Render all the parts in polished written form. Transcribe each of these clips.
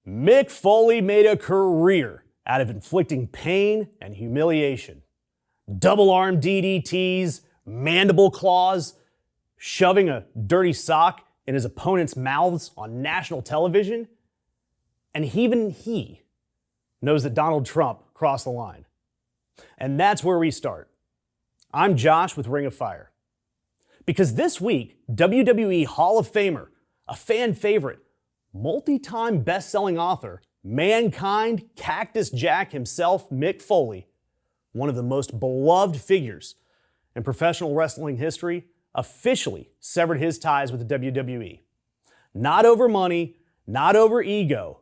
Mick Foley made a career out of inflicting pain and humiliation. Double arm DDTs, mandible claws, shoving a dirty sock in his opponent's mouths on national television. And even he knows that Donald Trump crossed the line. And that's where we start. I'm Josh with Ring of Fire. Because this week, WWE Hall of Famer, a fan favorite, multi-time best-selling author, Mankind Cactus Jack himself, Mick Foley, one of the most beloved figures in professional wrestling history, officially severed his ties with the WWE. Not over money, not over ego,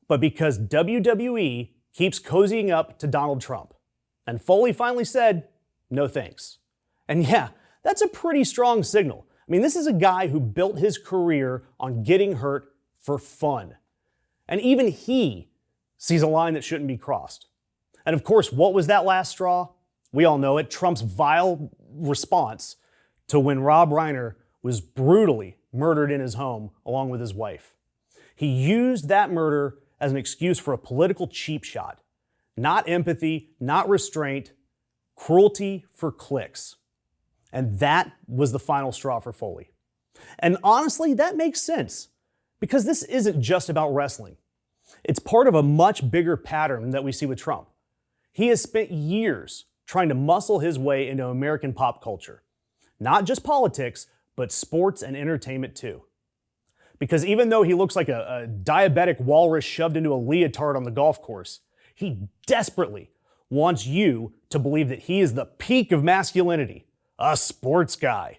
but because WWE keeps cozying up to Donald Trump. And Foley finally said, no thanks. And yeah, that's a pretty strong signal. I mean, this is a guy who built his career on getting hurt for fun. And even he sees a line that shouldn't be crossed. And of course, what was that last straw? We all know it, Trump's vile response to when Rob Reiner was brutally murdered in his home along with his wife. He used that murder as an excuse for a political cheap shot. Not empathy, not restraint, cruelty for clicks. And that was the final straw for Foley. And honestly, that makes sense. Because this isn't just about wrestling. It's part of a much bigger pattern that we see with Trump. He has spent years trying to muscle his way into American pop culture. Not just politics, but sports and entertainment too. Because even though he looks like a diabetic walrus shoved into a leotard on the golf course, he desperately wants you to believe that he is the peak of masculinity, a sports guy.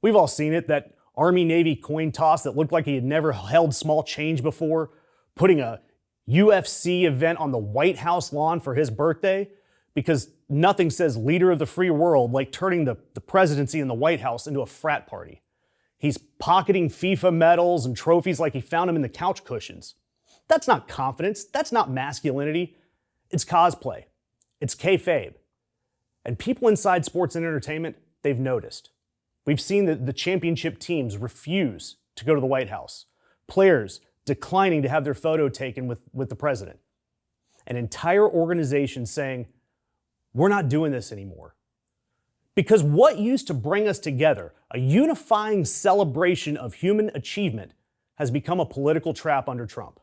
We've all seen it, that Army-Navy coin toss that looked like he had never held small change before, putting a UFC event on the White House lawn for his birthday, because nothing says leader of the free world like turning the presidency in the White House into a frat party. He's pocketing FIFA medals and trophies like he found them in the couch cushions. That's not confidence. That's not masculinity. It's cosplay. It's kayfabe. And people inside sports and entertainment, they've noticed. We've seen that the championship teams refuse to go to the White House. Players declining to have their photo taken with the president. An entire organization saying, we're not doing this anymore. Because what used to bring us together, a unifying celebration of human achievement, has become a political trap under Trump.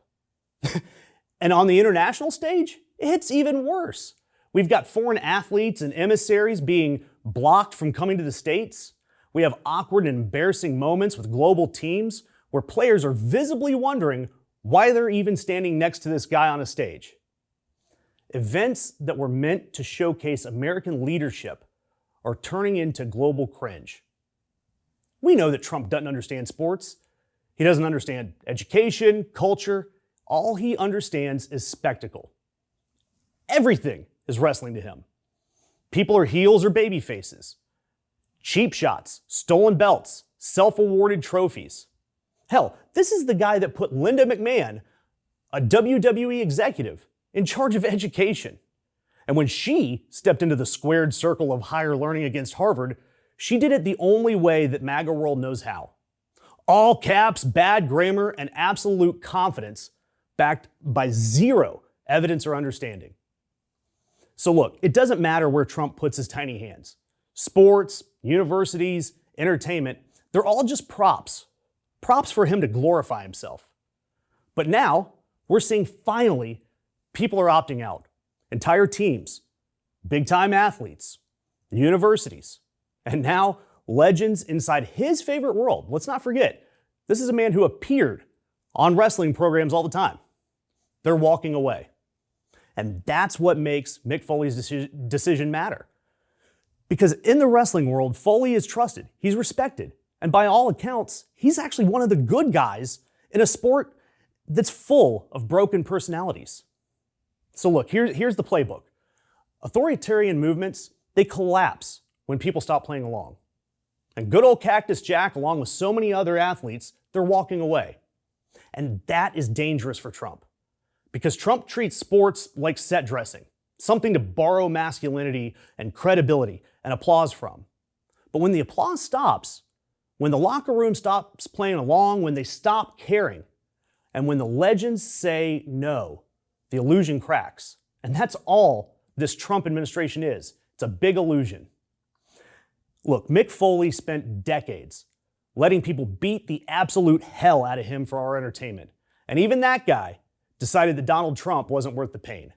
And on the international stage, it's even worse. We've got foreign athletes and emissaries being blocked from coming to the States. We have awkward and embarrassing moments with global teams where players are visibly wondering why they're even standing next to this guy on a stage. Events that were meant to showcase American leadership are turning into global cringe. We know that Trump doesn't understand sports. He doesn't understand education, culture. All he understands is spectacle. Everything is wrestling to him. People are heels or baby faces. Cheap shots, stolen belts, self-awarded trophies. Hell, this is the guy that put Linda McMahon, a WWE executive, in charge of education. And when she stepped into the squared circle of higher learning against Harvard, she did it the only way that MAGA world knows how. All caps, bad grammar, and absolute confidence backed by zero evidence or understanding. So look, it doesn't matter where Trump puts his tiny hands. Sports, universities, entertainment, they're all just props. Props for him to glorify himself. But now, we're seeing finally people are opting out. Entire teams, big-time athletes, universities, and now legends inside his favorite world. Let's not forget, this is a man who appeared on wrestling programs all the time. They're walking away. And that's what makes Mick Foley's decision matter. Because in the wrestling world, Foley is trusted, he's respected, and by all accounts, he's actually one of the good guys in a sport that's full of broken personalities. So look, here's the playbook. Authoritarian movements, they collapse when people stop playing along. And good old Cactus Jack, along with so many other athletes, they're walking away. And that is dangerous for Trump. Because Trump treats sports like set dressing, something to borrow masculinity and credibility and applause from. But when the applause stops, when the locker room stops playing along, when they stop caring, And when the legends say no, the illusion cracks. And that's all this Trump administration is. It's a big illusion. Look, Mick Foley spent decades letting people beat the absolute hell out of him for our entertainment. And even that guy decided that Donald Trump wasn't worth the pain.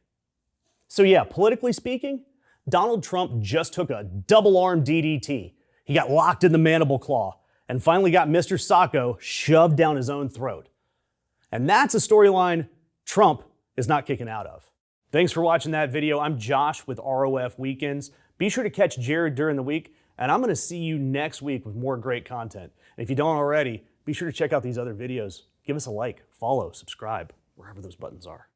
So yeah, politically speaking, Donald Trump just took a double-arm DDT. He got locked in the mandible claw and finally got Mr. Sacco shoved down his own throat. And that's a storyline Trump is not kicking out of. Thanks for watching that video. I'm Josh with ROF Weekends. Be sure to catch Jared during the week, and I'm going to see you next week with more great content. And if you don't already, be sure to check out these other videos. Give us a like, follow, subscribe, wherever those buttons are.